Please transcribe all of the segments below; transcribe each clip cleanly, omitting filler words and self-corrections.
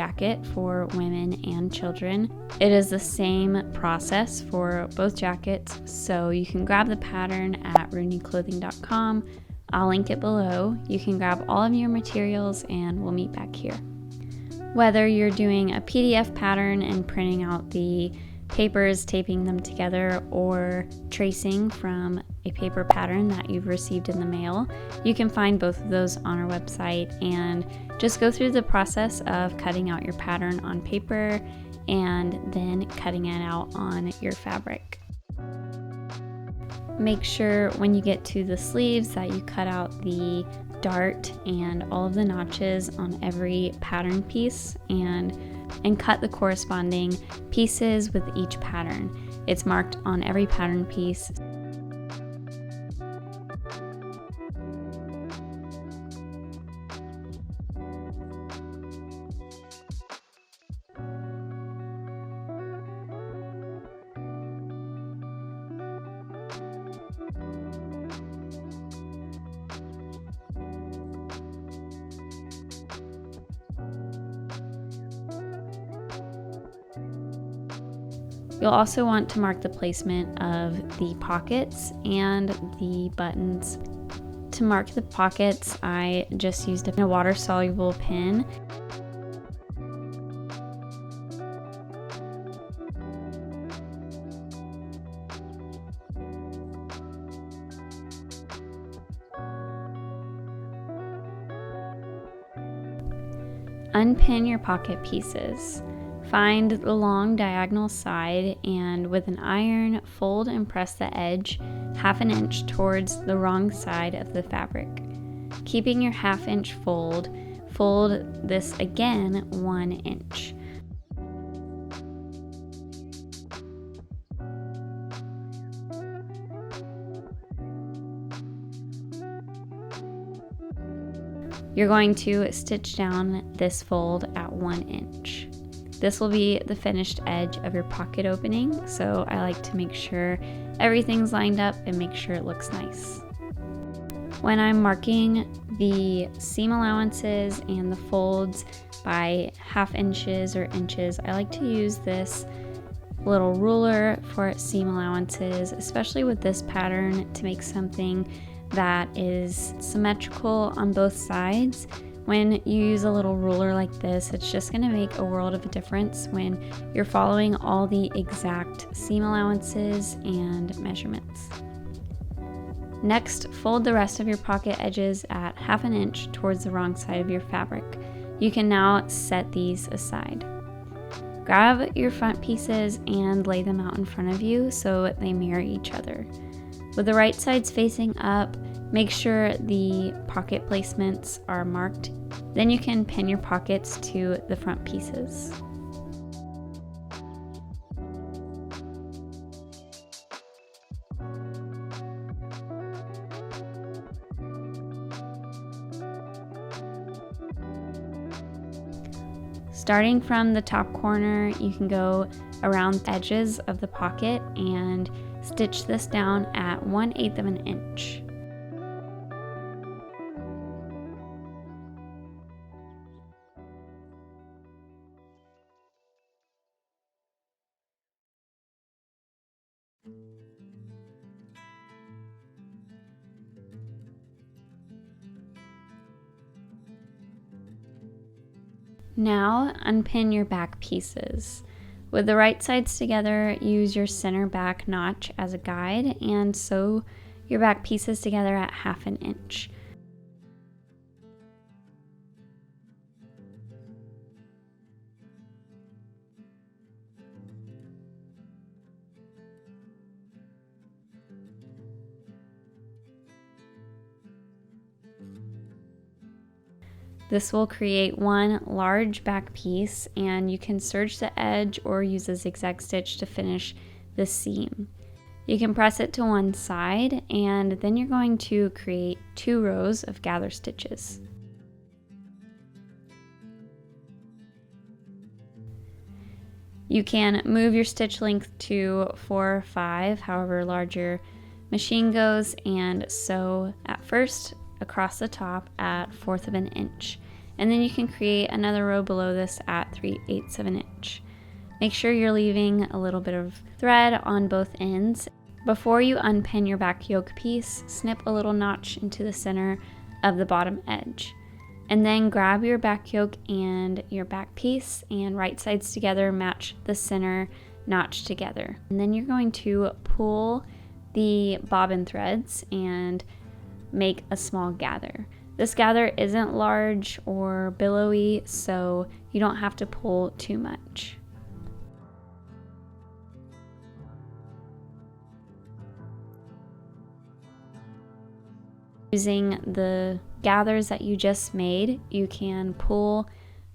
jacket for women and children. It is the same process for both jackets, so you can grab the pattern at rooneyclothing.com. I'll link it below. You can grab all of your materials and we'll meet back here. Whether you're doing a PDF pattern and printing out the papers, taping them together, or tracing from a paper pattern that you've received in the mail, you can find both of those on our website and just go through the process of cutting out your pattern on paper and then cutting it out on your fabric. Make sure when you get to the sleeves that you cut out the dart and all of the notches on every pattern piece and cut the corresponding pieces with each pattern. It's marked on every pattern piece. You'll also want to mark the placement of the pockets and the buttons. To mark the pockets, I just used a water-soluble pen. Unpin your pocket pieces. Find the long diagonal side and with an iron, fold and press the edge 1/2 inch towards the wrong side of the fabric. Keeping your 1/2 inch fold this again 1 inch. You're going to stitch down this fold at 1 inch. This will be the finished edge of your pocket opening, so I like to make sure everything's lined up and make sure it looks nice. When I'm marking the seam allowances and the folds by 1/2 inches or inches, I like to use this little ruler for seam allowances, especially with this pattern, to make something that is symmetrical on both sides. When you use a little ruler like this, it's just going to make a world of a difference when you're following all the exact seam allowances and measurements. Next, fold the rest of your pocket edges at 1/2 inch towards the wrong side of your fabric. You can now set these aside. Grab your front pieces and lay them out in front of you so they mirror each other. With the right sides facing up, make sure the pocket placements are marked. Then you can pin your pockets to the front pieces. Starting from the top corner, you can go around the edges of the pocket and stitch this down at 1/8 of an inch. Now unpin your back pieces. With the right sides together, use your center back notch as a guide and sew your back pieces together at 1/2 inch. This will create one large back piece, and you can serge the edge or use a zigzag stitch to finish the seam. You can press it to one side, and then you're going to create 2 rows of gather stitches. You can move your stitch length to 4 or 5, however large your machine goes, and sew at first across the top at 1/4 of an inch. and then you can create another row below this at 3/8 of an inch. Make sure you're leaving a little bit of thread on both ends. Before you unpin your back yoke piece, snip a little notch into the center of the bottom edge. And then grab your back yoke and your back piece and right sides together match the center notch together. And then you're going to pull the bobbin threads and make a small gather. This gather isn't large or billowy, so you don't have to pull too much. Using the gathers that you just made, you can pull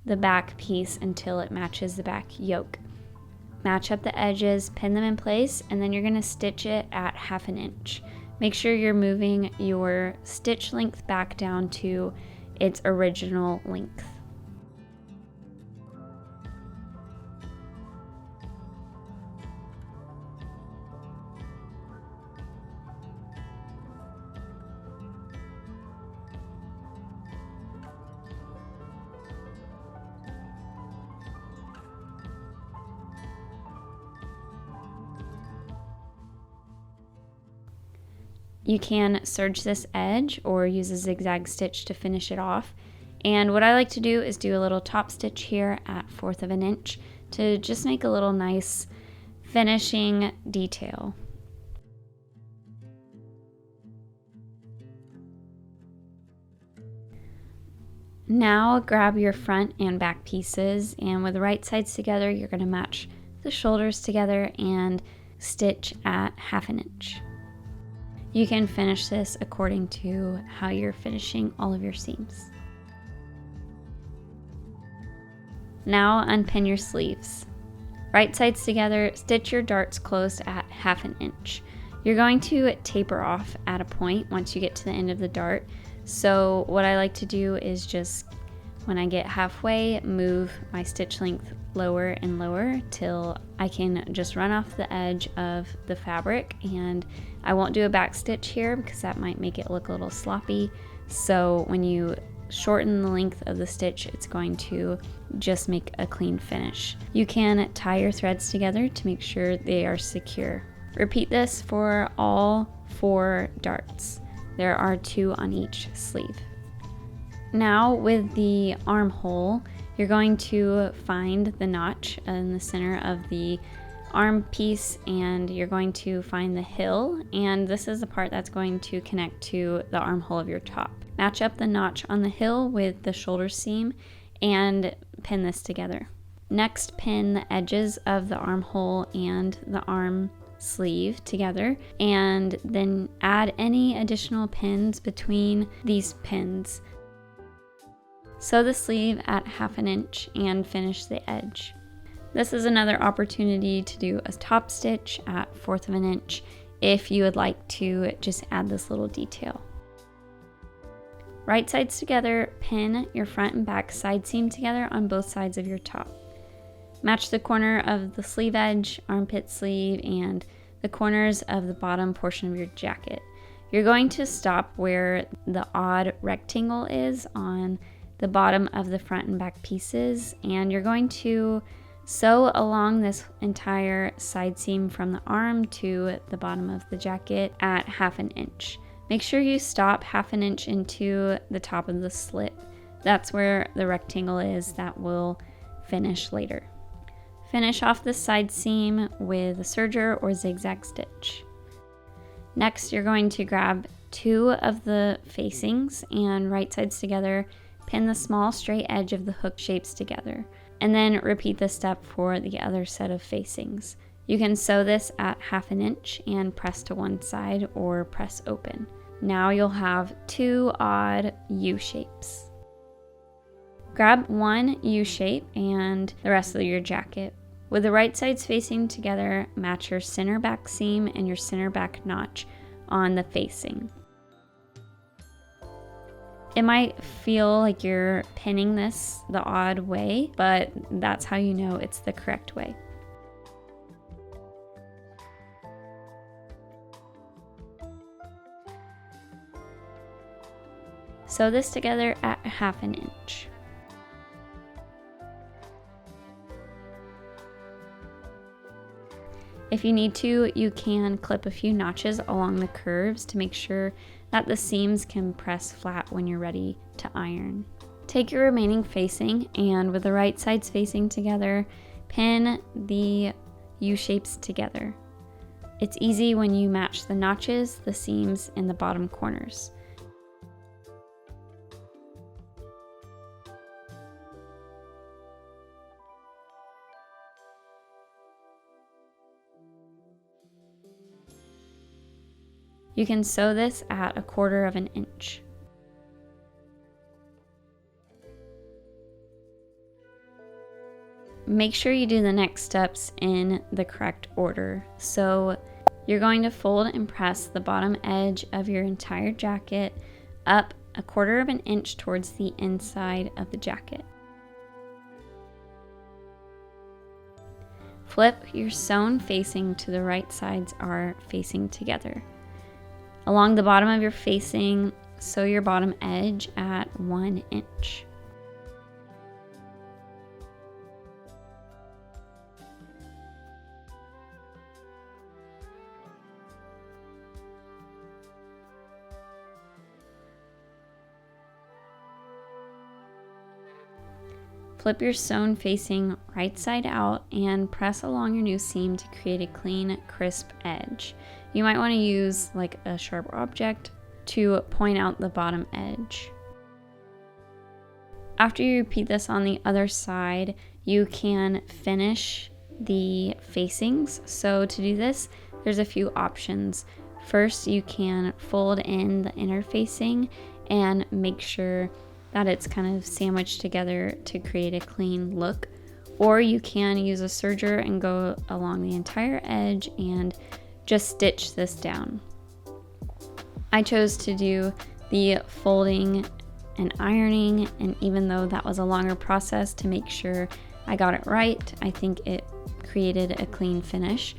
the back piece until it matches the back yoke. Match up the edges, pin them in place, and then you're going to stitch it at 1/2 inch. Make sure you're moving your stitch length back down to its original length. You can serge this edge or use a zigzag stitch to finish it off. And what I like to do is do a little top stitch here at 1/4 of an inch to just make a little nice finishing detail. Now grab your front and back pieces, and with the right sides together, you're going to match the shoulders together and stitch at 1/2 inch. You can finish this according to how you're finishing all of your seams. Now unpin your sleeves. Right sides together, stitch your darts closed at 1/2 inch. You're going to taper off at a point once you get to the end of the dart. So what I like to do is just, when I get halfway, move my stitch length lower and lower till I can just run off the edge of the fabric. And I won't do a back stitch here because that might make it look a little sloppy. So when you shorten the length of the stitch, it's going to just make a clean finish. You can tie your threads together to make sure they are secure. Repeat this for all 4 darts. There are 2 on each sleeve. Now with the armhole, you're going to find the notch in the center of the arm piece, and you're going to find the hill, and this is the part that's going to connect to the armhole of your top. Match up the notch on the hill with the shoulder seam and pin this together. Next, pin the edges of the armhole and the arm sleeve together, and then add any additional pins between these pins. Sew the sleeve at 1/2 inch and finish the edge. This is another opportunity to do a top stitch at 1/4 inch if you would like to just add this little detail. Right sides together, pin your front and back side seam together on both sides of your top. Match the corner of the sleeve edge, armpit sleeve, and the corners of the bottom portion of your jacket. You're going to stop where the odd rectangle is on the bottom of the front and back pieces, and you're going to sew along this entire side seam from the arm to the bottom of the jacket at 1/2 inch. Make sure you stop 1/2 inch into the top of the slit. That's where the rectangle is that will finish later. Finish off the side seam with a serger or zigzag stitch. Next, you're going to grab 2 of the facings and right sides together, pin the small straight edge of the hook shapes together, and then repeat this step for the other set of facings. You can sew this at 1/2 inch and press to one side or press open. Now you'll have 2 odd U shapes. Grab one U shape and the rest of your jacket. With the right sides facing together, match your center back seam and your center back notch on the facing. It might feel like you're pinning this the odd way, but that's how you know it's the correct way. Sew this together at 1/2 inch. If you need to, you can clip a few notches along the curves to make sure that the seams can press flat when you're ready to iron. Take your remaining facing and with the right sides facing together, pin the U-shapes together. It's easy when you match the notches, the seams, and the bottom corners. You can sew this at 1/4 of an inch. Make sure you do the next steps in the correct order. So you're going to fold and press the bottom edge of your entire jacket up 1/4 of an inch towards the inside of the jacket. Flip your sewn facing to the right sides are facing together. Along the bottom of your facing, sew your bottom edge at 1 inch. Flip your sewn facing right side out and press along your new seam to create a clean, crisp edge. You might want to use like a sharp object to point out the bottom edge. After you repeat this on the other side, you can finish the facings. So to do this, there's a few options. First, you can fold in the inner facing and make sure that it's kind of sandwiched together to create a clean look. Or you can use a serger and go along the entire edge and just stitch this down. I chose to do the folding and ironing, and even though that was a longer process to make sure I got it right, I think it created a clean finish.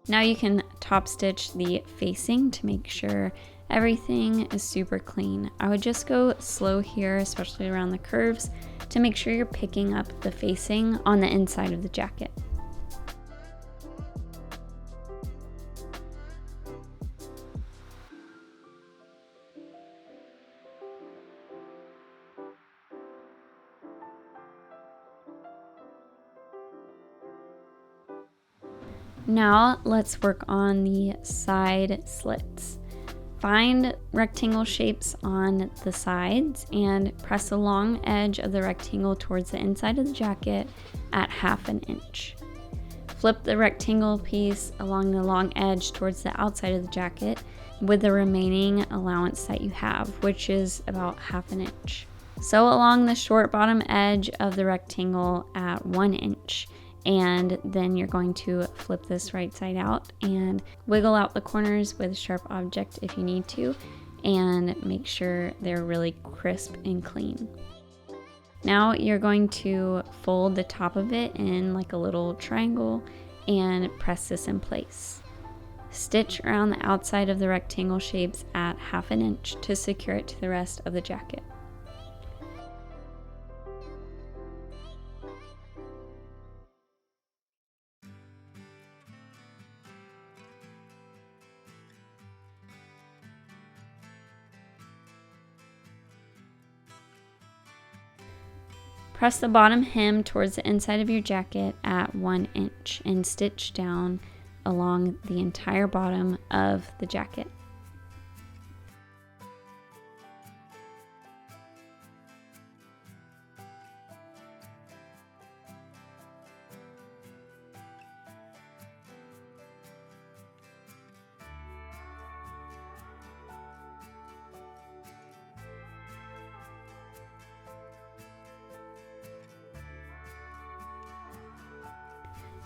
Now you can top stitch the facing to make sure everything is super clean. I would just go slow here, especially around the curves, to make sure you're picking up the facing on the inside of the jacket. Now let's work on the side slits. Find rectangle shapes on the sides and press the long edge of the rectangle towards the inside of the jacket at 1/2 inch. Flip the rectangle piece along the long edge towards the outside of the jacket with the remaining allowance that you have, which is about 1/2 inch. Sew along the short bottom edge of the rectangle at 1 inch. And then you're going to flip this right side out and wiggle out the corners with a sharp object if you need to, and make sure they're really crisp and clean. Now you're going to fold the top of it in like a little triangle and press this in place. Stitch around the outside of the rectangle shapes at 1/2 inch to secure it to the rest of the jacket. Press the bottom hem towards the inside of your jacket at 1 inch and stitch down along the entire bottom of the jacket.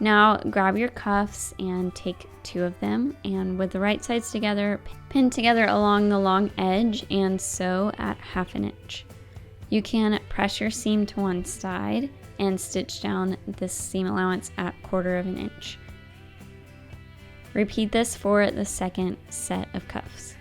Now grab your cuffs and take 2 of them, and with the right sides together, pin together along the long edge and sew at 1/2 inch. You can press your seam to one side and stitch down this seam allowance at 1/4 inch. Repeat this for the second set of cuffs.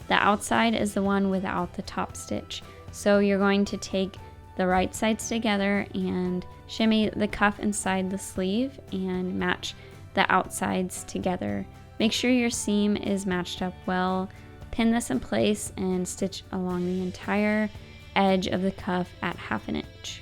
The outside is the one without the top stitch. So you're going to take the right sides together and shimmy the cuff inside the sleeve and match the outsides together. Make sure your seam is matched up well. Pin this in place and stitch along the entire edge of the cuff at 1/2 inch.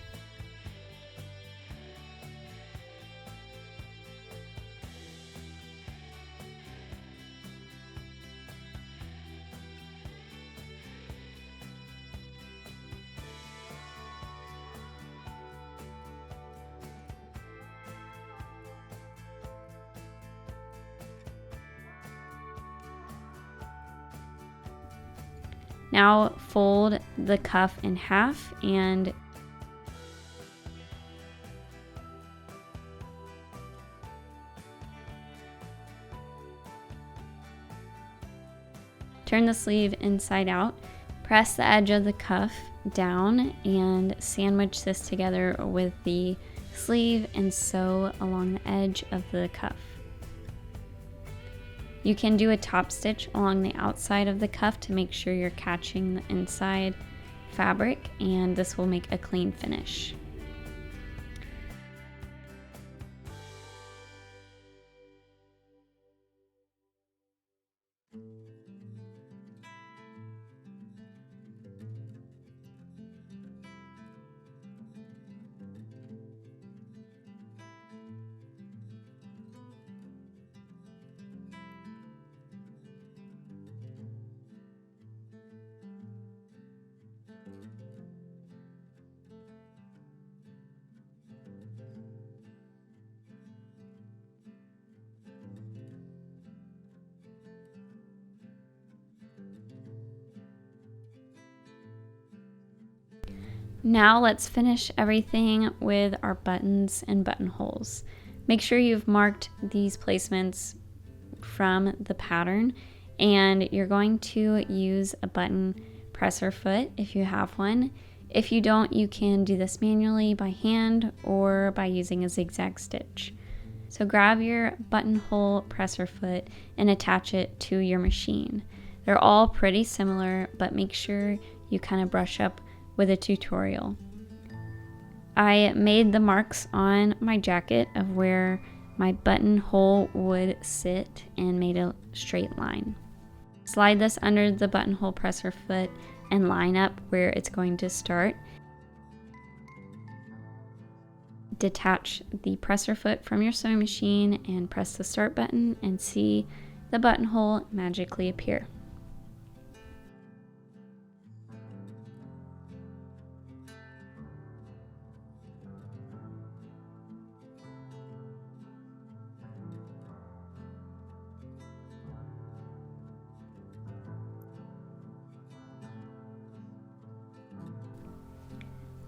Now fold the cuff in half and turn the sleeve inside out. Press the edge of the cuff down and sandwich this together with the sleeve and sew along the edge of the cuff. You can do a top stitch along the outside of the cuff to make sure you're catching the inside fabric, and this will make a clean finish. Now let's finish everything with our buttons and buttonholes. Make sure you've marked these placements from the pattern, and you're going to use a button presser foot if you have one. If you don't, you can do this manually by hand or by using a zigzag stitch. So grab your buttonhole presser foot and attach it to your machine. They're all pretty similar, but make sure you kind of brush up with a tutorial. I made the marks on my jacket of where my buttonhole would sit and made a straight line. Slide this under the buttonhole presser foot and line up where it's going to start. Detach the presser foot from your sewing machine and press the start button and see the buttonhole magically appear.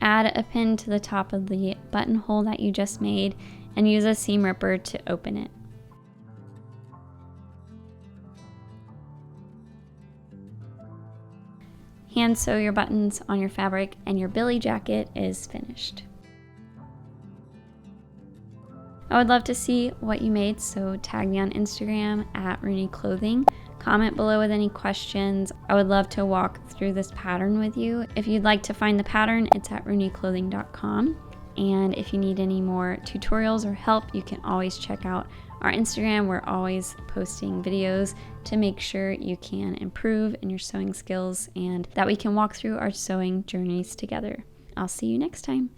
Add a pin to the top of the buttonhole that you just made and use a seam ripper to open it. Hand sew your buttons on your fabric and your Billie jacket is finished. I would love to see what you made, so tag me on Instagram at Rooney Clothing. Comment below with any questions. I would love to walk through this pattern with you. If you'd like to find the pattern, it's at rooneyclothing.com. And if you need any more tutorials or help, you can always check out our Instagram. We're always posting videos to make sure you can improve in your sewing skills and that we can walk through our sewing journeys together. I'll see you next time.